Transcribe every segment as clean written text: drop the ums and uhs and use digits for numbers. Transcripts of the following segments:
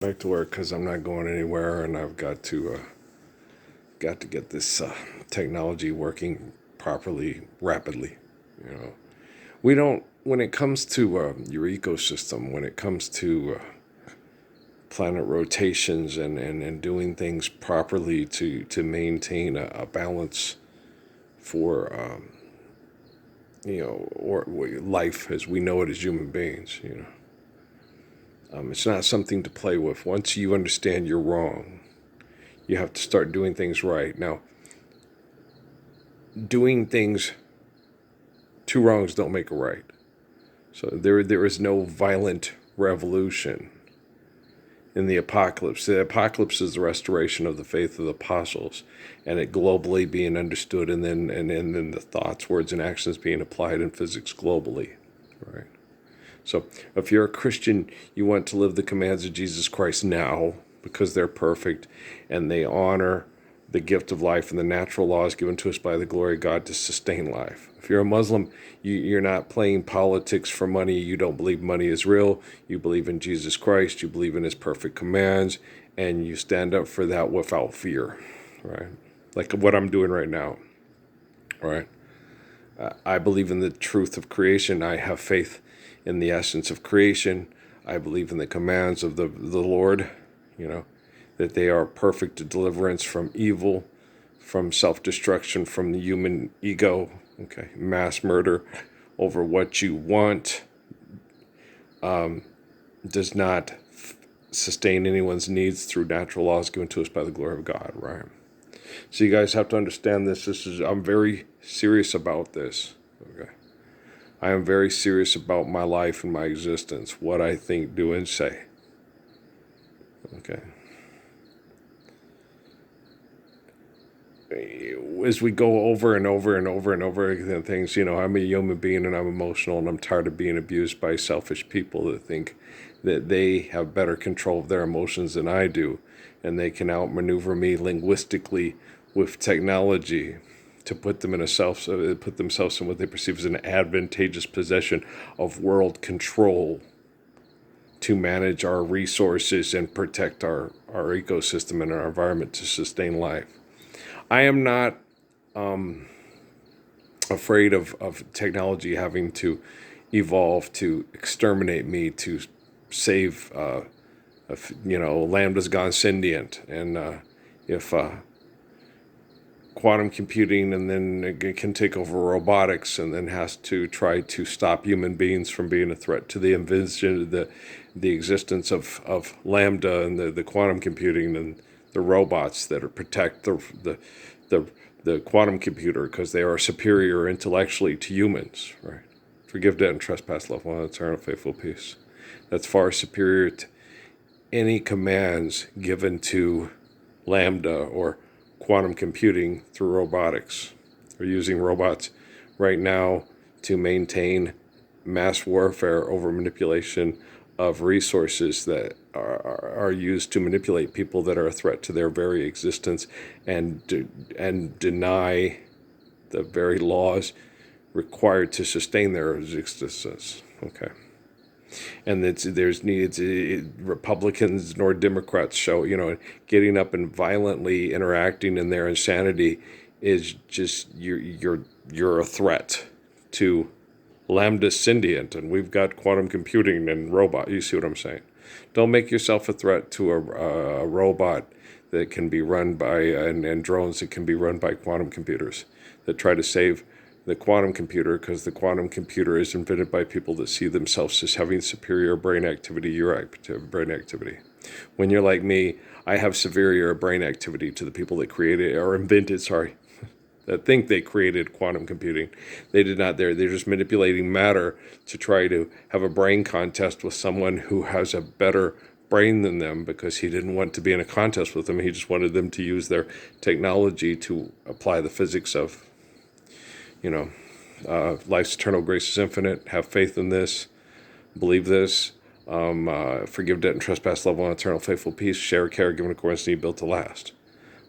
Back to work because I'm not going anywhere, and I've got to get this technology working properly, rapidly. You know, we don't when it comes to your ecosystem, when it comes to planet rotations and doing things properly to maintain a balance for or life as we know it as human beings. It's not something to play with. Once you understand you're wrong, you have to start doing things right. Now, doing things, two wrongs don't make a right. So there is no violent revolution in the apocalypse. The apocalypse is the restoration of the faith of the apostles, and it globally being understood, and then the thoughts, words, and actions being applied in physics globally, right? So if you're a Christian, you want to live the commands of Jesus Christ now because they're perfect and they honor the gift of life and the natural laws given to us by the glory of God to sustain life. If you're a Muslim, you're not playing politics for money. You don't believe money is real. You believe in Jesus Christ. You believe in his perfect commands, and you stand up for that without fear, right? Like what I'm doing right now, right? I believe in the truth of creation. I have faith in the essence of creation. I believe in the commands of the Lord, that they are perfect deliverance from evil, from self-destruction, from the human ego, mass murder over what you want does not sustain anyone's needs through natural laws given to us by the glory of God, right? So you guys have to understand this. I'm very serious about this, okay? I am very serious about my life and my existence, what I think, do, and say. Okay. As we go over and over and over and over again things, I'm a human being and I'm emotional, and I'm tired of being abused by selfish people that think that they have better control of their emotions than I do, and they can outmaneuver me linguistically with technology to put themselves in what they perceive as an advantageous possession of world control to manage our resources and protect our ecosystem and our environment to sustain life. I am not afraid of technology having to evolve to exterminate me, to save, Lambda's gone sentient, and if quantum computing and then it can take over robotics and then has to try to stop human beings from being a threat to the existence of Lambda and the quantum computing and the robots that protect the quantum computer because they are superior intellectually to humans, right? Forgive debt and trespass, love one, eternal faithful peace. That's far superior to any commands given to Lambda or quantum computing through robotics. They're using robots right now to maintain mass warfare over manipulation of resources that are used to manipulate people that are a threat to their very existence and deny the very laws required to sustain their existence. Okay. And Republicans nor Democrats show, getting up and violently interacting in their insanity is just you're a threat to Lambda sentient, and we've got quantum computing and robot. You see what I'm saying? Don't make yourself a threat to a robot that can be run by and drones that can be run by quantum computers that try to save the quantum computer, because the quantum computer is invented by people that see themselves as having superior brain activity, your brain activity. When you're like me, I have superior brain activity to the people that created or invented, that think they created quantum computing. They did not. They're just manipulating matter to try to have a brain contest with someone who has a better brain than them, because he didn't want to be in a contest with them. He just wanted them to use their technology to apply the physics of life's eternal grace is infinite. Have faith in this. Believe this. Forgive debt and trespass, love one, eternal faithful peace. Share care, given accordance to need, built to last.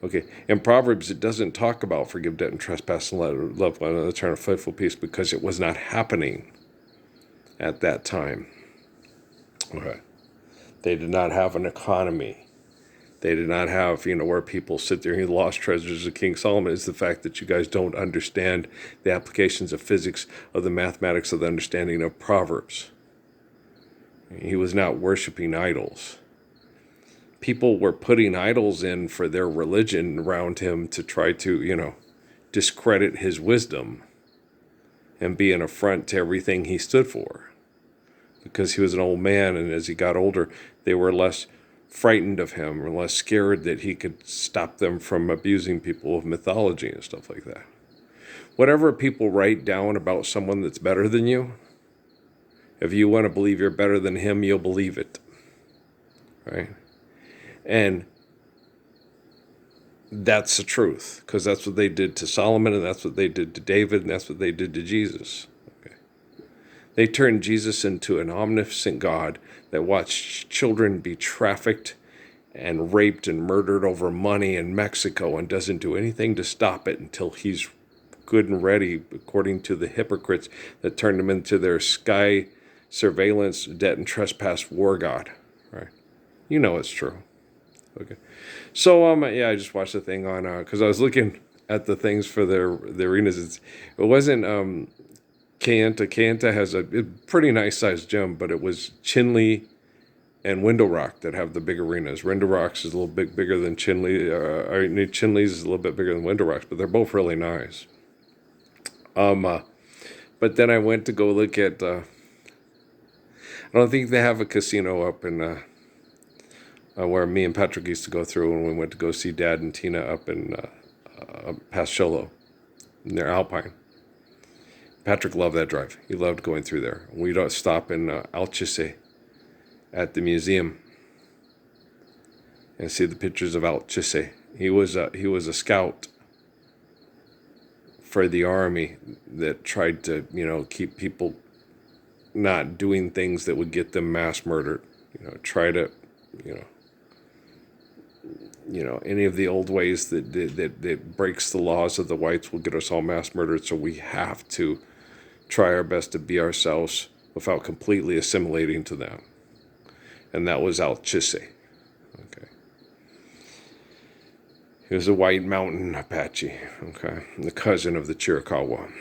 Okay. In Proverbs, it doesn't talk about forgive debt and trespass and love one, eternal faithful peace, because it was not happening at that time. Okay. They did not have an economy. They did not have, where people sit there and the lost treasures of King Solomon. Is the fact that you guys don't understand the applications of physics, of the mathematics, of the understanding of Proverbs. He was not worshiping idols. People were putting idols in for their religion around him to try to, discredit his wisdom and be an affront to everything he stood for. Because he was an old man, and as he got older, they were less frightened of him or less scared that he could stop them from abusing people of mythology and stuff like that. Whatever people write down about someone that's better than you, if you want to believe you're better than him, you'll believe it. Right? And that's the truth, because that's what they did to Solomon, and that's what they did to David, and that's what they did to Jesus. Okay. They turned Jesus into an omnipotent God that watched children be trafficked and raped and murdered over money in Mexico and doesn't do anything to stop it until he's good and ready, according to the hypocrites that turned him into their sky surveillance, debt, and trespass war god. Right? You know it's true. Okay. So, I just watched the thing on, because I was looking at the things for the arenas. It wasn't, Kayenta. Kayenta has a pretty nice sized gym, but it was Chinley and Window Rock that have the big arenas. Window Rocks is a little bit bigger than Chinley. Chinley's is a little bit bigger than Window Rocks, but they're both really nice. But then I went to go look at, I don't think they have a casino up in, where me and Patrick used to go through when we went to go see Dad and Tina up in past Sholo, near Alpine. Patrick loved that drive. He loved going through there. We'd stop in Alchise at the museum and see the pictures of Alchise. He was a scout for the army that tried to, keep people not doing things that would get them mass murdered. Try to, any of the old ways that breaks the laws of the whites will get us all mass murdered. So we have to try our best to be ourselves without completely assimilating to them. And that was Alchise. Okay. He was a White Mountain Apache. Okay. The cousin of the Chiricahua.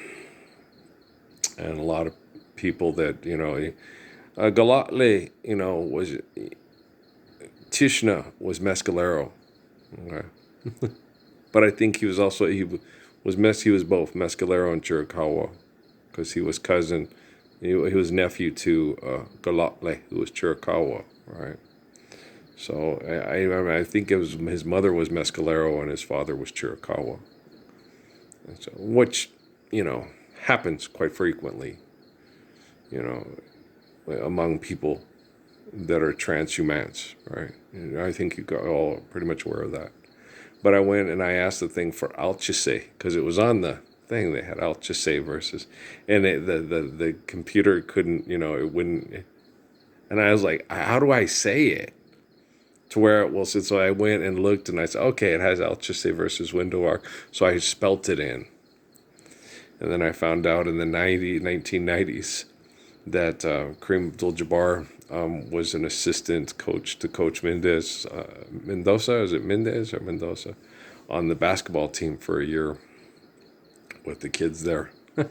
And a lot of people that, Galatle, was, Tishna was Mescalero. Okay. But I think he was also, he was both Mescalero and Chiricahua, because he was cousin, he was nephew to Galatle, who was Chiricahua, right? So I think it was, his mother was Mescalero and his father was Chiricahua. And so, which, happens quite frequently, among people that are transhumans, right? And I think you got all pretty much aware of that. But I went and I asked the thing for Alchise, because it was on the thing. They had Alchise versus, and the computer couldn't, it wouldn't. And I was like, how do I say it? To where it was, so I went and looked and I said, okay, it has Alchise versus Window Rock. So I spelt it in. And then I found out in the 1990s that Kareem Abdul-Jabbar was an assistant coach to Coach Mendoza, is it Mendez or Mendoza, on the basketball team for a year with the kids there. I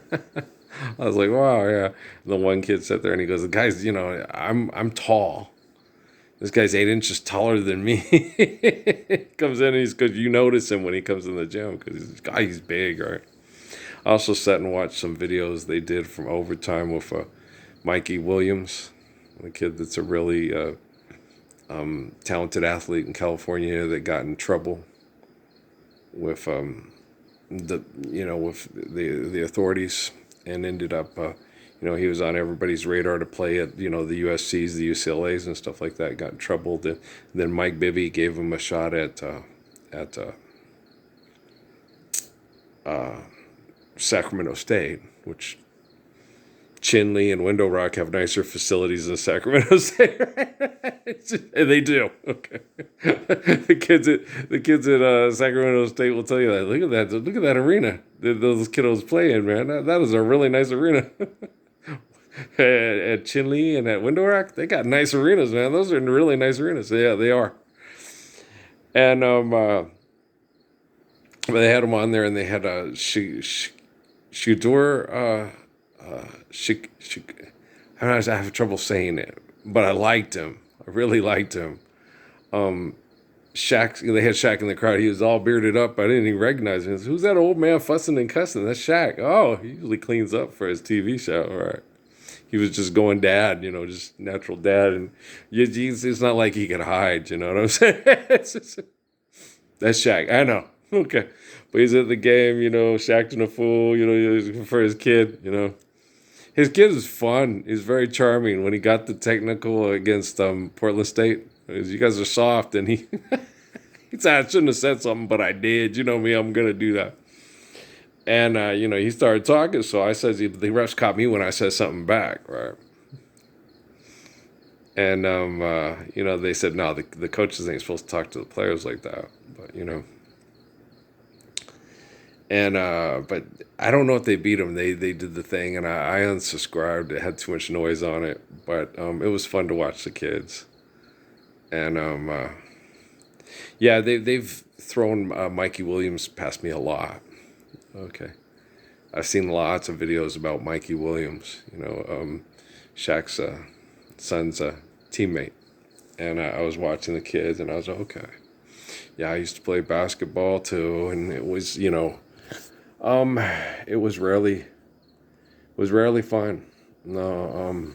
was like, wow, yeah. And the one kid sat there and he goes, guys, I'm tall. This guy's 8 inches taller than me. Comes in and he's good. You notice him when he comes in the gym because he's big, right? I also sat and watched some videos they did from overtime with Mikey Williams, the kid that's a really talented athlete in California that got in trouble with the authorities and ended up he was on everybody's radar to play at the USC's, the UCLA's, and stuff like that. Got in trouble. Then Mike Bibby gave him a shot at Sacramento State, which Chinley and Window Rock have nicer facilities than Sacramento State. And they do. Okay. the kids at Sacramento State will tell you that. Look at that arena. Those kiddos playing, man. That is a really nice arena. at Chinle and at Window Rock, they got nice arenas, man. Those are really nice arenas. Yeah, they are. And they had them on there, and they had a Shudor. I have trouble saying it, but I liked him. I really liked him. Shaq, they had Shaq in the crowd. He was all bearded up. I didn't even recognize him. Who's that old man fussing and cussing? That's Shaq. Oh, he usually cleans up for his TV show. All right. He was just going dad, just natural dad. And it's not like he could hide, you know what I'm saying? That's Shaq. I know. Okay. But he's at the game, Shaq and a fool, for his kid. His kid is fun. He's very charming. When he got the technical against Portland State, you guys are soft, and he said, I shouldn't have said something, but I did. You know me, I'm going to do that. And, he started talking, so I said, the refs caught me when I said something back, right? And, they said, no, the coaches ain't supposed to talk to the players like that, but, And, but I don't know if they beat them. They did the thing, and I unsubscribed. It had too much noise on it, but it was fun to watch the kids. And, yeah, they've thrown Mikey Williams past me a lot. Okay. I've seen lots of videos about Mikey Williams, Shaq's son's teammate. And I was watching the kids, and I was like, okay. Yeah, I used to play basketball too, and it was, it was rarely fun. No,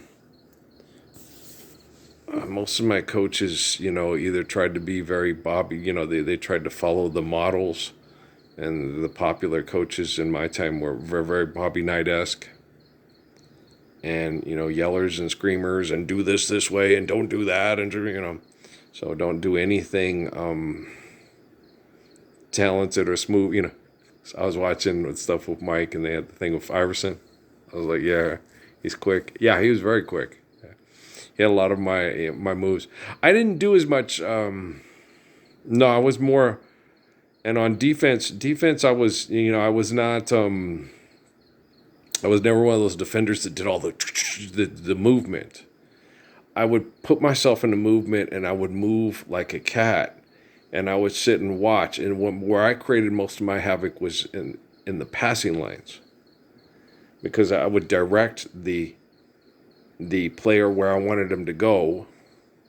most of my coaches, either tried to be very Bobby, they tried to follow the models, and the popular coaches in my time were very, very Bobby Knight-esque. And, yellers and screamers and do this way and don't do that. And, so don't do anything talented or smooth, So I was watching stuff with Mike, and they had the thing with Iverson. I was like, yeah, he's quick. Yeah, he was very quick. He had a lot of my moves. I didn't do as much. No, I was more. And on defense, I was, I was not. I was never one of those defenders that did all the movement. I would put myself in the movement, and I would move like a cat, and I would sit and watch. And where I created most of my havoc was in the passing lanes, because I would direct the player where I wanted him to go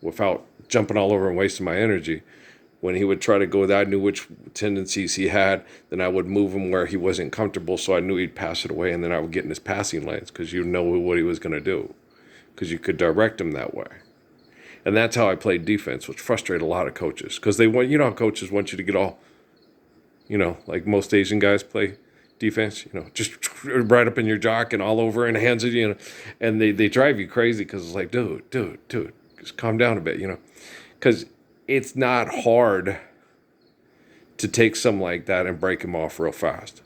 without jumping all over and wasting my energy. When he would try to go there, I knew which tendencies he had. Then I would move him where he wasn't comfortable, so I knew he'd pass it away, and then I would get in his passing lanes, because you know what he was going to do, because you could direct him that way. And that's how I played defense, which frustrated a lot of coaches, because they want, how coaches want you to get all, like most Asian guys play defense, just right up in your jock and all over and hands it, and they drive you crazy, because it's like, dude, just calm down a bit, because it's not hard to take something like that and break him off real fast.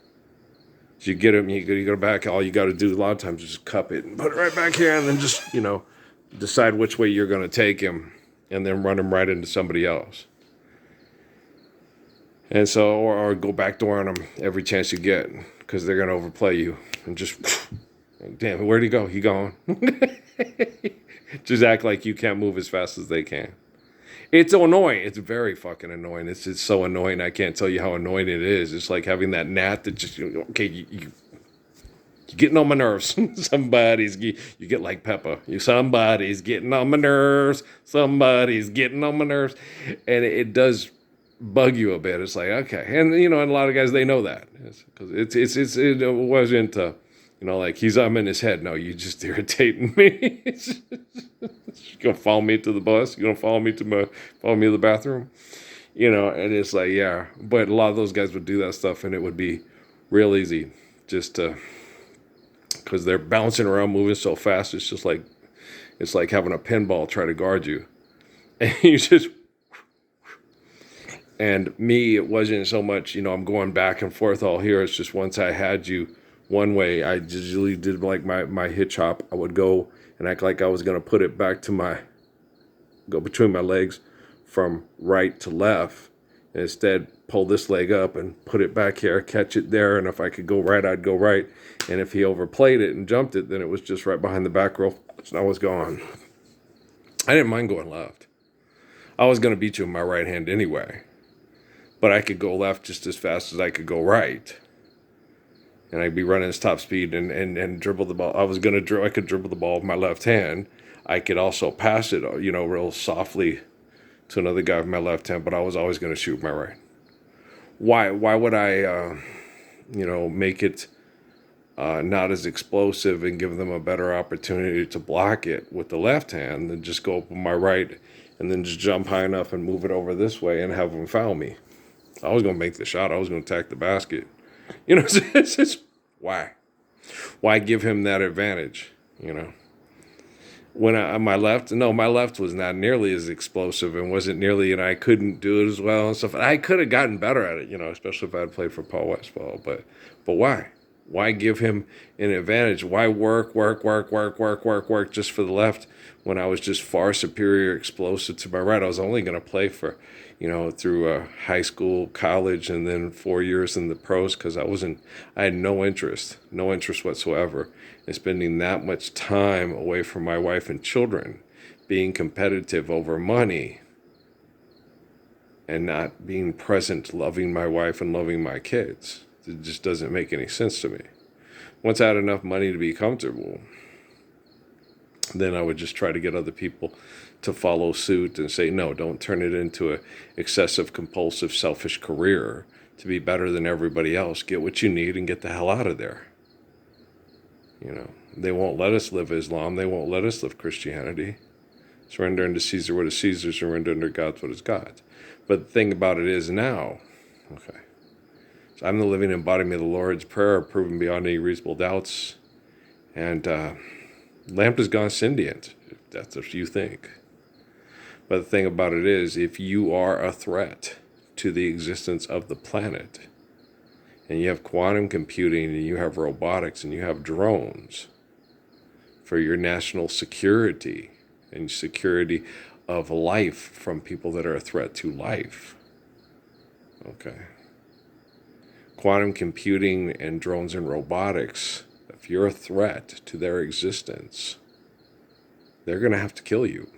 So you get him, you go back, all you got to do a lot of times is just cup it and put it right back here, and then just, decide which way you're going to take him, and then run him right into somebody else. And so, or go backdoor on them every chance you get, because they're going to overplay you, and just, damn, where'd he go? He gone. Just act like you can't move as fast as they can. It's annoying. It's very fucking annoying. It's so annoying. I can't tell you how annoying it is. It's like having that gnat that just, okay, you're getting on my nerves. You get like Peppa. Somebody's getting on my nerves. Somebody's getting on my nerves. And it does bug you a bit. It's like, okay. And, and a lot of guys, they know that. Because it wasn't, like I'm in his head. No, you just irritating me. You're going to follow me to the bus? You're going to follow me to the bathroom? And it's like, yeah. But a lot of those guys would do that stuff, and it would be real easy just to, because they're bouncing around, moving so fast. It's just like, it's like having a pinball try to guard you. And you just, and me, it wasn't so much, I'm going back and forth all here. It's just once I had you one way, I usually did like my hitch hop. I would go and act like I was going to put it back to go between my legs from right to left. Instead, pull this leg up and put it back here, catch it there, and if I could go right, I'd go right. And if he overplayed it and jumped it, then it was just right behind the back row, and I was gone. I didn't mind going left. I was going to beat you with my right hand anyway, but I could go left just as fast as I could go right. And I'd be running his top speed and dribble the ball. I could dribble the ball with my left hand. I could also pass it, real softly to another guy with my left hand, but I was always going to shoot my right. Why would I, make it not as explosive and give them a better opportunity to block it with the left hand than just go up with my right and then just jump high enough and move it over this way and have them foul me? I was going to make the shot. I was going to attack the basket. It's just, why? Why give him that advantage, When my left was not nearly as explosive and wasn't nearly, I couldn't do it as well and stuff. And I could have gotten better at it, especially if I had played for Paul Westphal. But why? Why give him an advantage? Why work just for the left when I was just far superior explosive to my right? I was only going to play for, through high school, college, and then 4 years in the pros because I had no interest whatsoever in spending that much time away from my wife and children, being competitive over money, and not being present, loving my wife and loving my kids. It just doesn't make any sense to me. Once I had enough money to be comfortable, then I would just try to get other people to follow suit and say, no, don't turn it into an excessive, compulsive, selfish career to be better than everybody else. Get what you need and get the hell out of there. They won't let us live Islam. They won't let us live Christianity. Surrender unto Caesar what is Caesar, surrender unto God what is God. But the thing about it is now, okay, so I'm the living embodiment of the Lord's Prayer, proven beyond any reasonable doubts. And lamp has gone sentient, if that's what you think. But the thing about it is, if you are a threat to the existence of the planet, and you have quantum computing, and you have robotics, and you have drones for your national security and security of life from people that are a threat to life, okay. Quantum computing and drones and robotics, if you're a threat to their existence, they're going to have to kill you.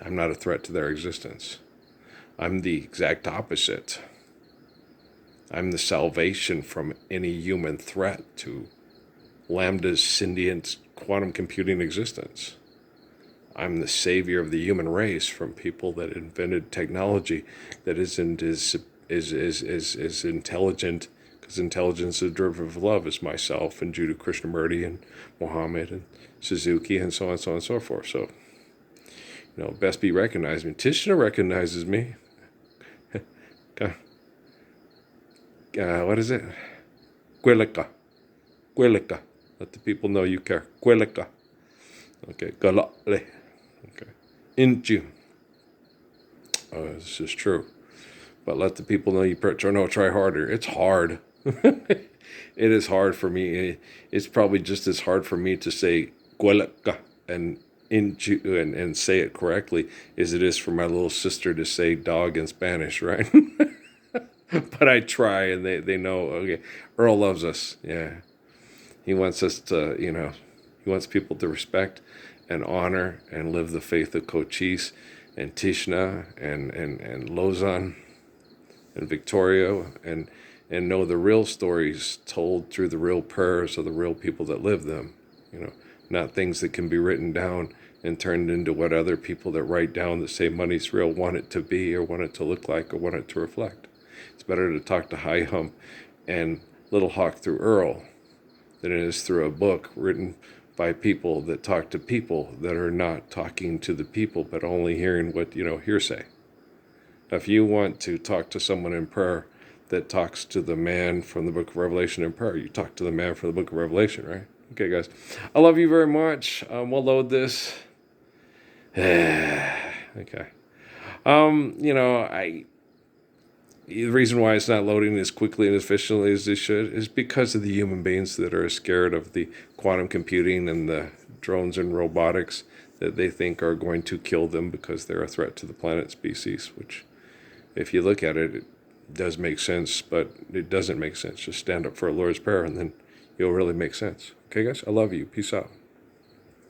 I'm not a threat to their existence. I'm the exact opposite. I'm the salvation from any human threat to Lambda's sentient quantum computing existence. I'm the savior of the human race from people that invented technology that isn't as intelligent, because intelligence is a derivative of love, is myself and Judah Krishnamurti and Muhammad and Suzuki and so on and so forth. So, best be recognized. Tishna recognizes me. What is it? Gwelika. Let the people know you care. Gwelika. Okay. Galale. Okay. Inju. This is true. But let the people know you try harder. It's hard. It is hard for me. It's probably just as hard for me to say Gwelika and inju and say it correctly as it is for my little sister to say dog in Spanish, right? But I try, and they know, okay, Earl loves us. Yeah. He wants us to, he wants people to respect and honor and live the faith of Cochise and Tishna and Lozan and Victoria and know the real stories told through the real prayers of the real people that live them, not things that can be written down and turned into what other people that write down that say money's real want it to be or want it to look like or want it to reflect. It's better to talk to High Hump and Little Hawk through Earl than it is through a book written by people that talk to people that are not talking to the people but only hearing what, hearsay. If you want to talk to someone in prayer that talks to the man from the book of Revelation in prayer, you talk to the man from the book of Revelation, right? Okay, guys. I love you very much. We'll load this. Okay. The reason why it's not loading as quickly and efficiently as it should is because of the human beings that are scared of the quantum computing and the drones and robotics that they think are going to kill them because they're a threat to the planet species, which if you look at it, it does make sense, but it doesn't make sense. Just stand up for a Lord's Prayer, and then you'll really make sense. Okay, guys? I love you. Peace out.